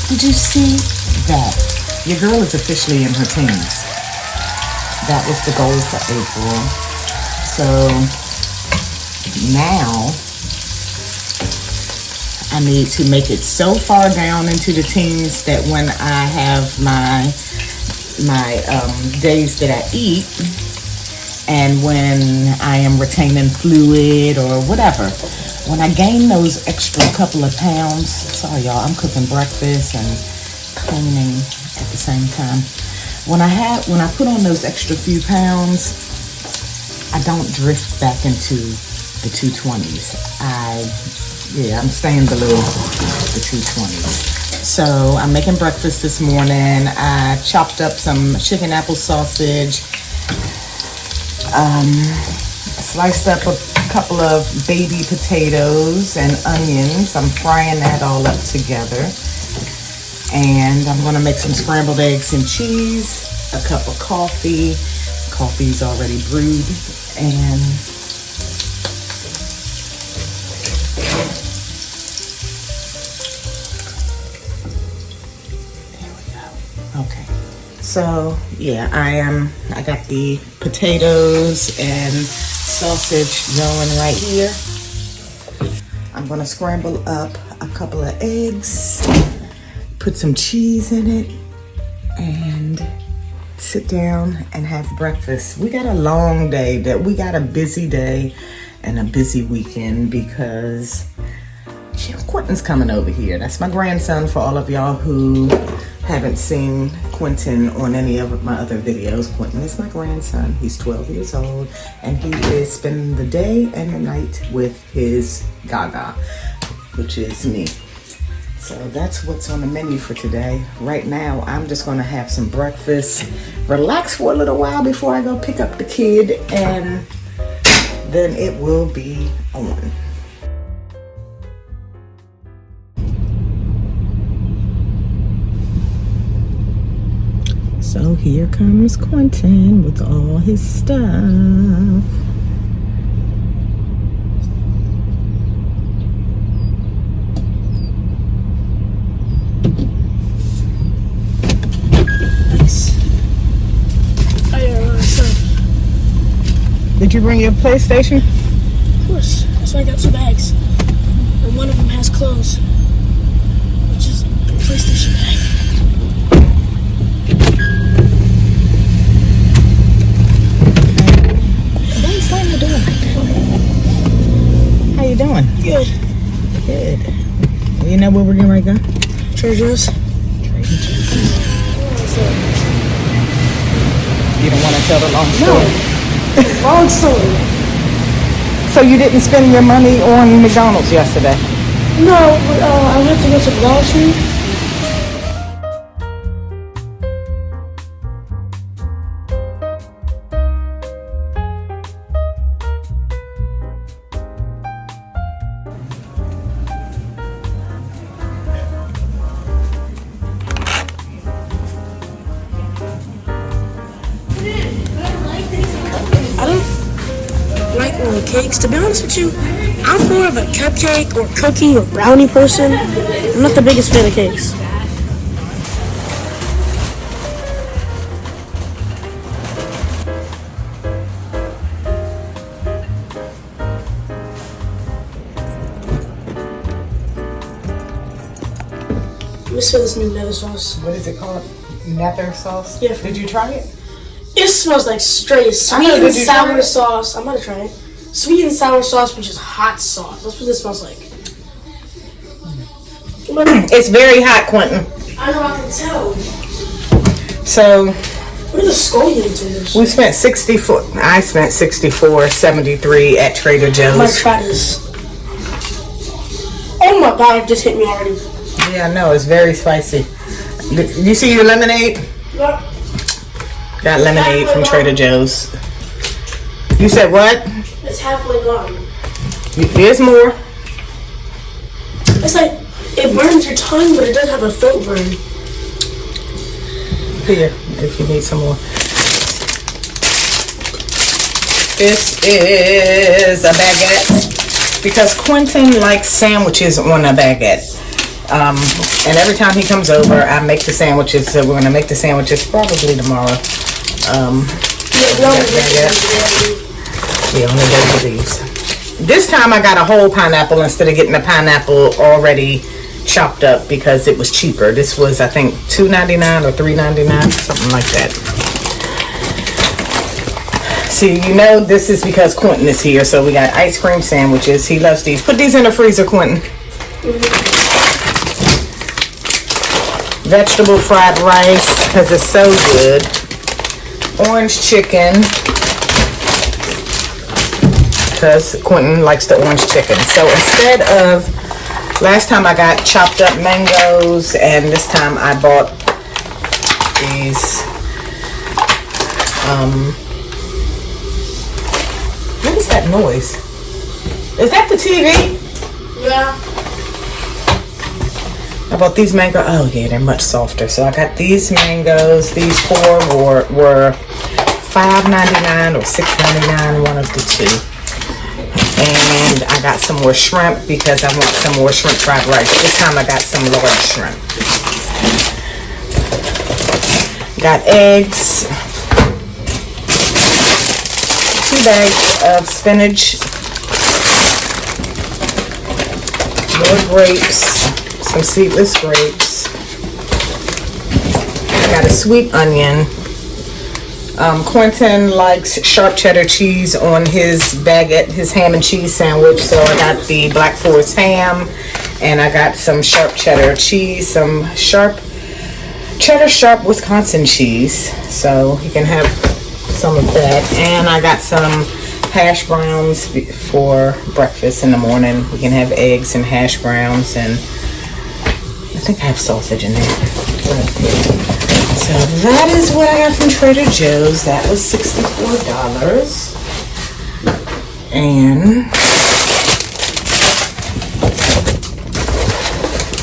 Did you see that? Your girl is officially in her teens. That was the goal for April. So now I need to make it so far down into the teens that when I have my days that I eat, and when I am retaining fluid or whatever, when I gain those extra couple of pounds, sorry y'all, I'm cooking breakfast and cleaning at the same time. When I put on those extra few pounds, I don't drift back into the 220s. I'm staying below the 220s. So I'm making breakfast this morning. I chopped up some chicken apple sausage, sliced up a couple of baby potatoes and onions. I'm frying that all up together. And I'm gonna make some scrambled eggs and cheese, a cup of coffee. Coffee's already brewed, and there we go. Okay. So yeah, I got the potatoes and sausage going right here. I'm gonna scramble up a couple of eggs, put some cheese in it, and sit down and have breakfast. We got a long day, we got a busy day and a busy weekend because Quentin's coming over here. That's my grandson, for all of y'all who haven't seen Quentin on any of my other videos. Quentin is my grandson. He's 12 years old and he is spending the day and the night with his Gaga, which is me. So that's what's on the menu for today. Right now, I'm just gonna have some breakfast, relax for a little while before I go pick up the kid, and then it will be on. So here comes Quentin with all his stuff. Did you bring your PlayStation? Of course. That's why I got 2 bags. And one of them has clothes, which is the PlayStation bag. Why are you slamming the door like that? How you doing? Good. Good. You know where we're getting ready to go? Trader Joe's. Trader Joe's. You don't want to tell the long story? No. Long story. So you didn't spend your money on McDonald's yesterday? No, but I went to go to the Dollar Tree. Cakes. To be honest with you, I'm more of a cupcake or cookie or brownie person. I'm not the biggest fan of cakes. Let me smell this new nether sauce. What is it called? Nether sauce? Yeah. Did you try it? It smells like straight sweet and sour sauce. I'm gonna try it. Sweet and sour sauce, which is hot sauce. That's what this smells like. It's very hot, Quentin. I know, I can tell. So what are the scoliotes in this? I spent $64.73 at Trader Joe's. I'm gonna try this. Oh my god, it just hit me already. Yeah, I know, it's very spicy. You see your lemonade? Yep. Got lemonade from Trader Joe's. You said what? It's halfway gone. There's more. It's like, it burns your tongue, but it doesn't have a throat burn. Here, if you need some more. This is a baguette because Quentin likes sandwiches on a baguette. And every time he comes over, I make the sandwiches. So we're gonna make the sandwiches probably tomorrow. Yeah, only day for these. This time I got a whole pineapple instead of getting the pineapple already chopped up because it was cheaper. This was, I think, $2.99 or $3.99, something like that. See, you know this is because Quentin is here, so we got ice cream sandwiches. He loves these. Put these in the freezer, Quentin. Vegetable fried rice, because it's so good. Orange chicken, because Quentin likes the orange chicken. So instead of, last time I got chopped up mangoes, and this time I bought these, what is that noise? Is that the TV? Yeah. I bought these mango. Oh yeah, they're much softer. So I got these mangoes. These four were $5.99 or $6.99, one of the two. And I got some more shrimp because I want some more shrimp fried rice. This time I got some large shrimp. Got eggs. 2 bags of spinach. More grapes. Some seedless grapes. I got a sweet onion. Quentin likes sharp cheddar cheese on his baguette, his ham and cheese sandwich. So I got the Black Forest ham, and I got some sharp cheddar cheese, some sharp Wisconsin cheese. So he can have some of that. And I got some hash browns for breakfast in the morning. We can have eggs and hash browns, and I think I have sausage in there. So that is what I got from Trader Joe's. That was $64. And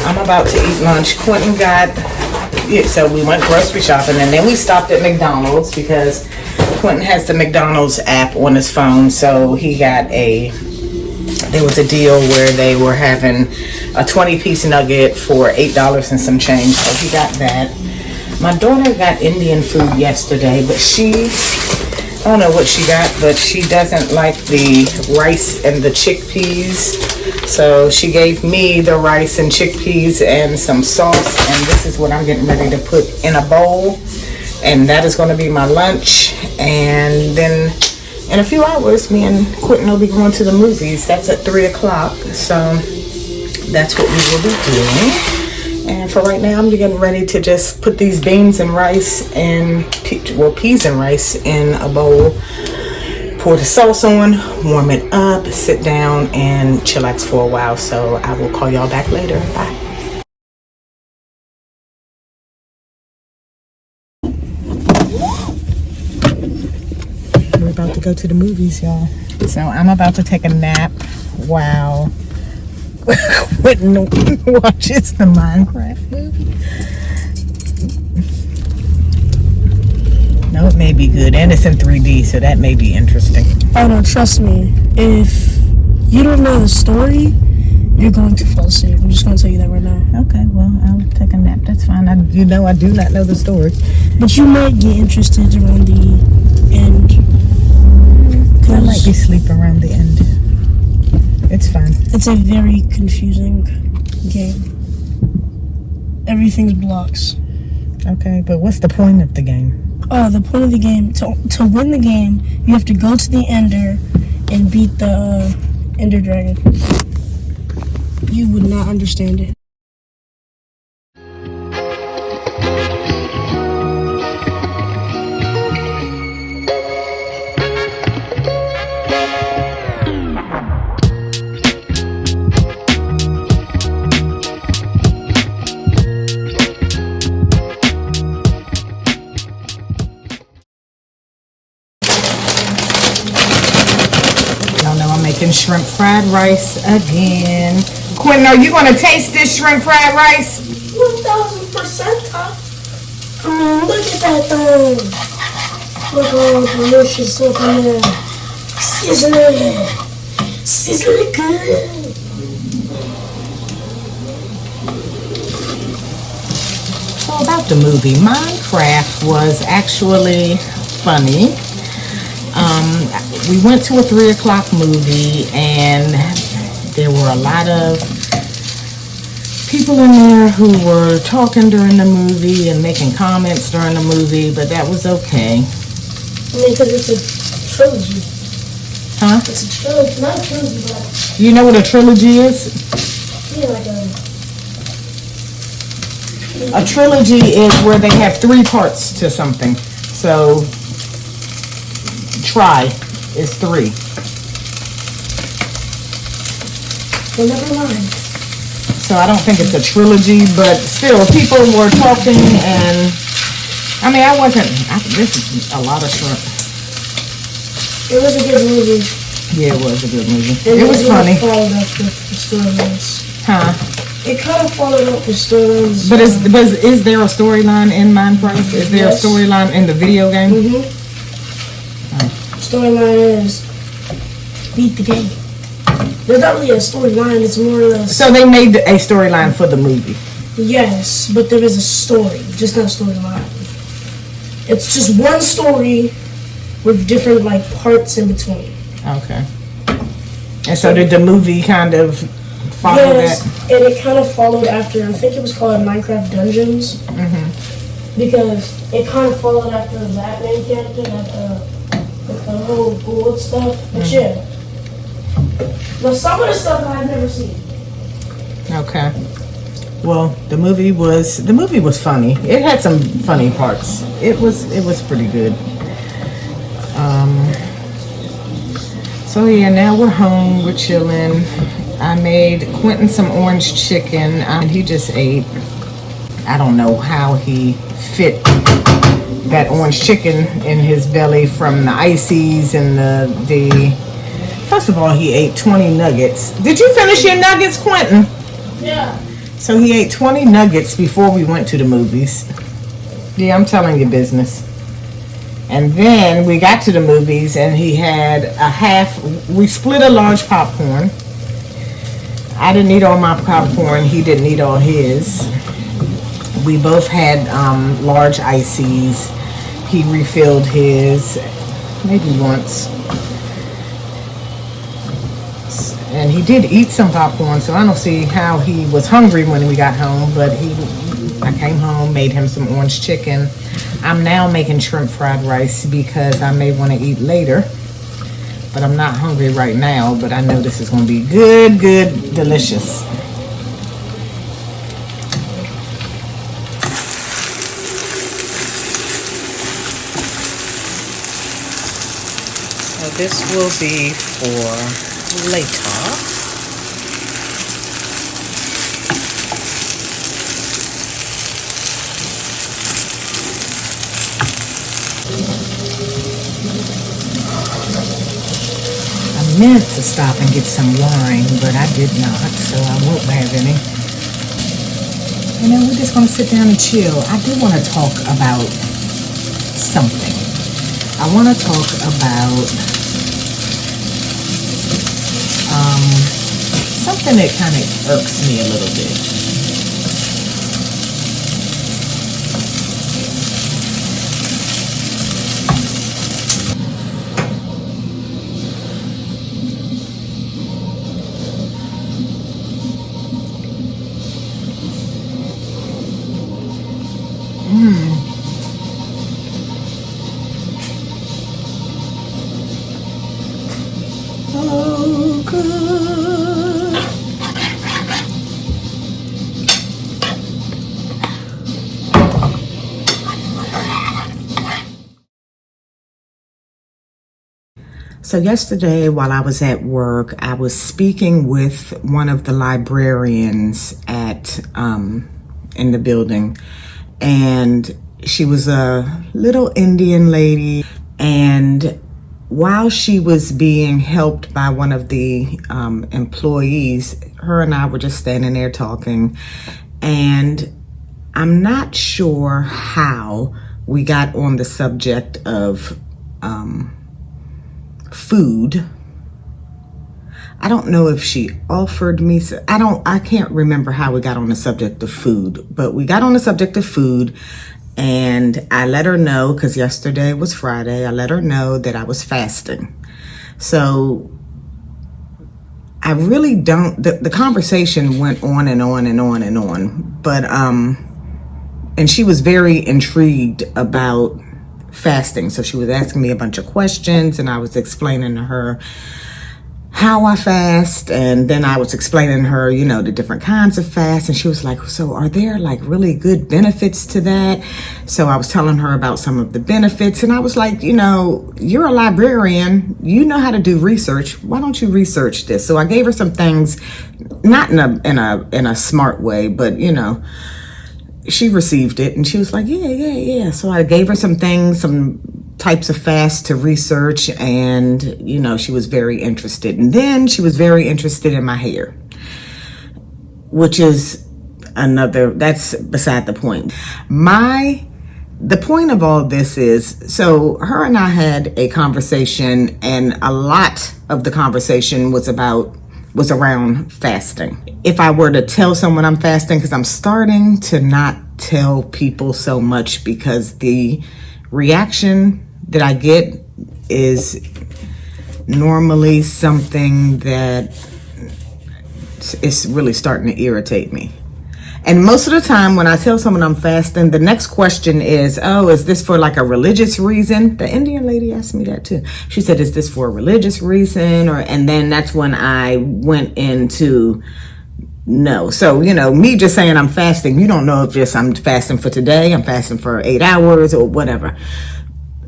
I'm about to eat lunch. Quentin got, yeah, so we went grocery shopping, and then we stopped at McDonald's because Quentin has the McDonald's app on his phone. So he got there was a deal where they were having a 20-piece nugget for $8 and some change. So he got that. My daughter got Indian food yesterday, but I don't know what she got, but she doesn't like the rice and the chickpeas. So she gave me the rice and chickpeas and some sauce, and this is what I'm getting ready to put in a bowl. And that is going to be my lunch. And then in a few hours, me and Quentin will be going to the movies. That's at 3 o'clock. So that's what we will be doing. And for right now, I'm getting ready to just put these beans and rice and, peas and rice in a bowl. Pour the sauce on, warm it up, sit down, and chillax for a while. So I will call y'all back later. Bye. We're about to go to the movies, y'all. So I'm about to take a nap while Quentin watches the Minecraft movie. No, it may be good, and it's in 3D, so that may be interesting. Oh no, trust me. If you don't know the story, you're going to fall asleep. I'm just going to tell you that right now. Okay, well, I'll take a nap. That's fine. I do not know the story. But you might get interested around the end. I might be asleep around the end. It's fine. It's a very confusing game. Everything's blocks. Okay, but what's the point of the game? The point of the game, to win the game, you have to go to the Ender and beat the Ender Dragon. You would not understand it. Shrimp fried rice again. Quentin, are you going to taste this shrimp fried rice? 1000%, huh? Look at that thing. Look how delicious looking there. Sizzling good. So about the movie, Minecraft was actually funny. We went to a 3 o'clock movie, and there were a lot of people in there who were talking during the movie and making comments during the movie, but that was okay. I mean, because it's a trilogy. Huh? It's a trilogy, not a trilogy, but You know what a trilogy is? yeah, like A trilogy is where they have 3 parts to something. So, try is 3. well, never mind. So I don't think it's a trilogy, but still, people were talking, and I mean, this is a lot of shrimp. It was a good movie. Yeah, it was a good movie. And It was funny. Followed up with the storylines. Huh? It kind of followed up the storylines. But is there a storyline in Minecraft? Is there Yes. a storyline in the video game? Mm-hmm. Storyline is beat the game. There's not really a storyline, it's more or less... So they made a storyline for the movie. Yes, but there is a story, just not a storyline. It's just one story with different, like, parts in between. Okay. And so did the movie kind of follow Yes, that? and it kind of followed after, I think it was called Minecraft Dungeons. Mm-hmm. Because it kind of followed after that main character, the whole gold stuff. But yeah. Now some of the stuff I've never seen. Okay. Well, the movie was funny. It had some funny parts. It was pretty good. So yeah, now we're home. We're chilling. I made Quentin some orange chicken, and he just ate. I don't know how he fit that orange chicken in his belly from the ices and the. First of all, he ate 20 nuggets. Did you finish your nuggets, Quentin? Yeah. So he ate 20 nuggets before we went to the movies. Yeah, I'm telling you business. And then we got to the movies, and he had we split a large popcorn. I didn't eat all my popcorn. He didn't eat all his. We both had large ices. He refilled his maybe once. And he did eat some popcorn, so I don't see how he was hungry when we got home, but I came home, made him some orange chicken. I'm now making shrimp fried rice because I may want to eat later, but I'm not hungry right now, but I know this is going to be good, delicious. So this will be for later. I meant to stop and get some wine, but I did not, so I won't have any. You know, we're just going to sit down and chill. I do want to talk about something. I want to talk about something that kind of irks me a little bit. Oh, good. So yesterday, while I was at work, I was speaking with one of the librarians at in the building, and she was a little Indian lady, and while she was being helped by one of the employees, her and I were just standing there talking, and I'm not sure how we got on the subject of food. I don't know if she offered me, I can't remember how we got on the subject of food, but we got on the subject of food, and I let her know, because yesterday was Friday, I let her know that I was fasting. So I really don't, the conversation went on and on and on and on, but, and she was very intrigued about fasting. So she was asking me a bunch of questions, and I was explaining to her how I fast, and then I was explaining to her, you know, the different kinds of fast, and she was like, so are there like really good benefits to that? So I was telling her about some of the benefits, and I was like, you know, you're a librarian, you know how to do research, why don't you research this? So I gave her some things, not in a smart way, but you know, she received it, and she was like, yeah. So I gave her some things, some types of fast to research, and you know, she was very interested. And then she was very interested in my hair, which is that's beside the point. The point of all this is, so her and I had a conversation, and a lot of the conversation was around fasting. If I were to tell someone I'm fasting, because I'm starting to not tell people so much, because the reaction that I get is normally something that is really starting to irritate me. And most of the time when I tell someone I'm fasting, the next question is, oh, is this for like a religious reason? The Indian lady asked me that too. She said, is this for a religious reason? And then that's when I went into no. So, you know, me just saying I'm fasting, you don't know if just I'm fasting for today, I'm fasting for 8 hours or whatever.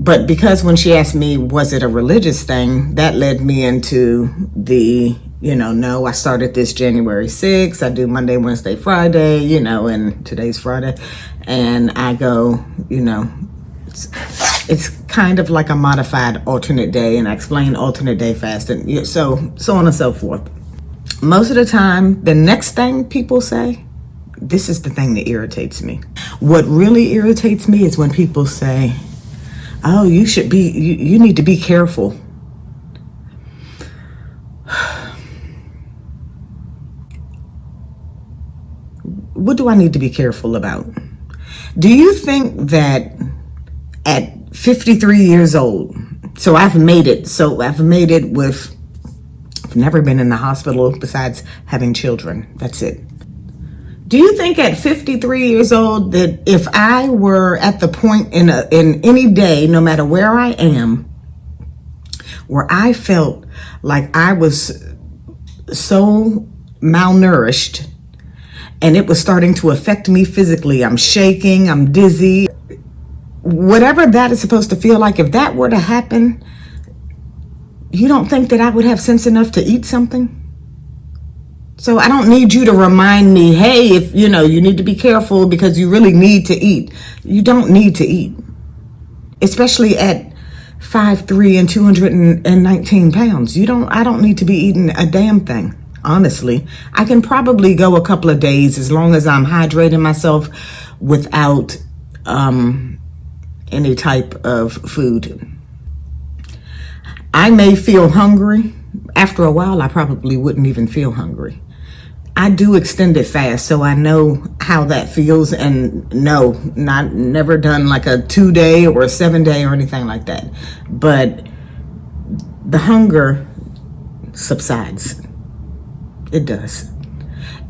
But because when she asked me, was it a religious thing, that led me into the, you know, no, I started this January 6th. I do Monday, Wednesday, Friday, you know, and today's Friday. And I go, you know, it's kind of like a modified alternate day. And I explain alternate day fasting. So on and so forth. Most of the time, the next thing people say, this is the thing that irritates me. What really irritates me is when people say, oh, you need to be careful. What do I need to be careful about? Do you think that at 53 years old, so I've made it with, I've never been in the hospital besides having children. That's it. Do you think at 53 years old that if I were at the point in any day, no matter where I am, where I felt like I was so malnourished and it was starting to affect me physically, I'm shaking, I'm dizzy, whatever that is supposed to feel like, if that were to happen, you don't think that I would have sense enough to eat something? So I don't need you to remind me, hey, if you know, you need to be careful because you really need to eat. You don't need to eat, especially at 5'3" and 219 pounds. I don't need to be eating a damn thing. Honestly, I can probably go a couple of days as long as I'm hydrating myself without any type of food. I may feel hungry. After a while, I probably wouldn't even feel hungry. I do extended fast, so I know how that feels, and no, never done like a 2-day or a 7-day or anything like that. But the hunger subsides. It does.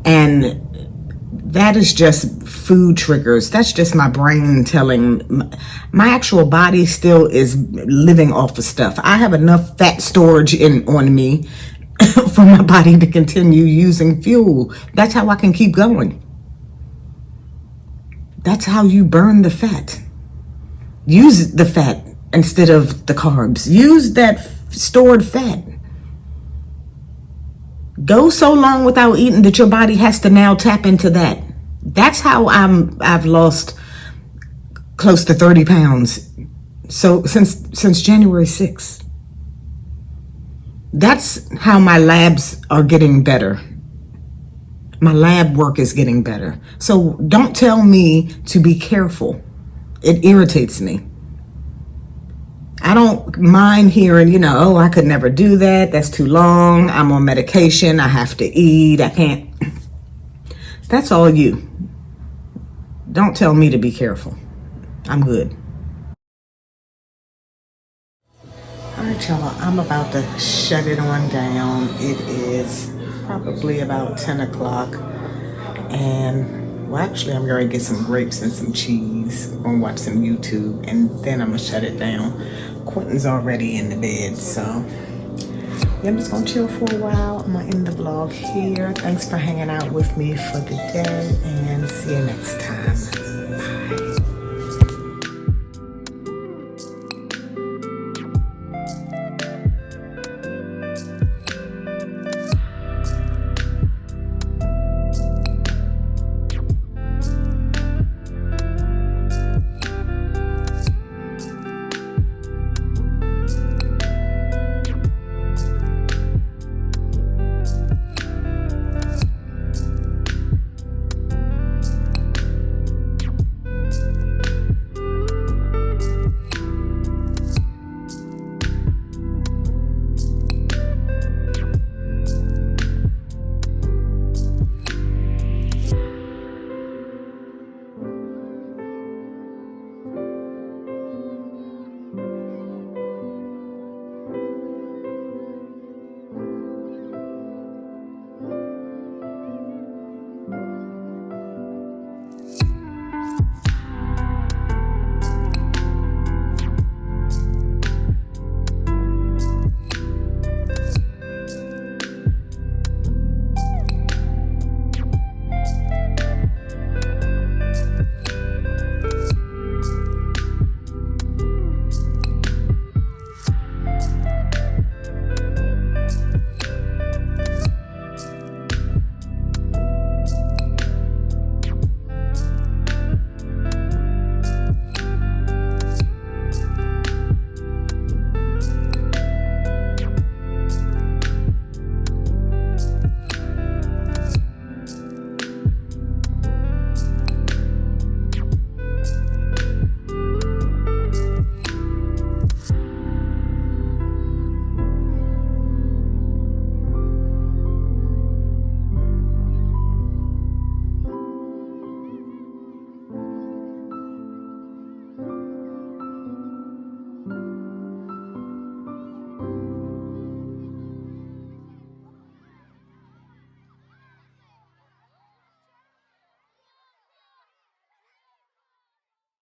And that is just food triggers. That's just my brain telling, my actual body still is living off of stuff. I have enough fat storage on me for my body to continue using fuel. That's how I can keep going. That's how you burn the fat. Use the fat instead of the carbs. Use that stored fat. Go so long without eating that your body has to now tap into that. That's how I've lost close to 30 pounds. So since January 6th. That's how my labs are getting better. My lab work is getting better. So don't tell me to be careful. It irritates me. I don't mind hearing, oh, I could never do that. That's too long. I'm on medication. I have to eat. I can't. That's all you. Don't tell me to be careful. I'm good. All right, y'all. I'm about to shut it on down. It is probably about 10 o'clock. And, well, actually, I'm going to get some grapes and some cheese. I'm going to watch some YouTube. And then I'm going to shut it down. Quentin's already in the bed, so yeah, I'm just gonna chill for a while. I'm gonna end the vlog here. Thanks for hanging out with me for the day, and see you next time.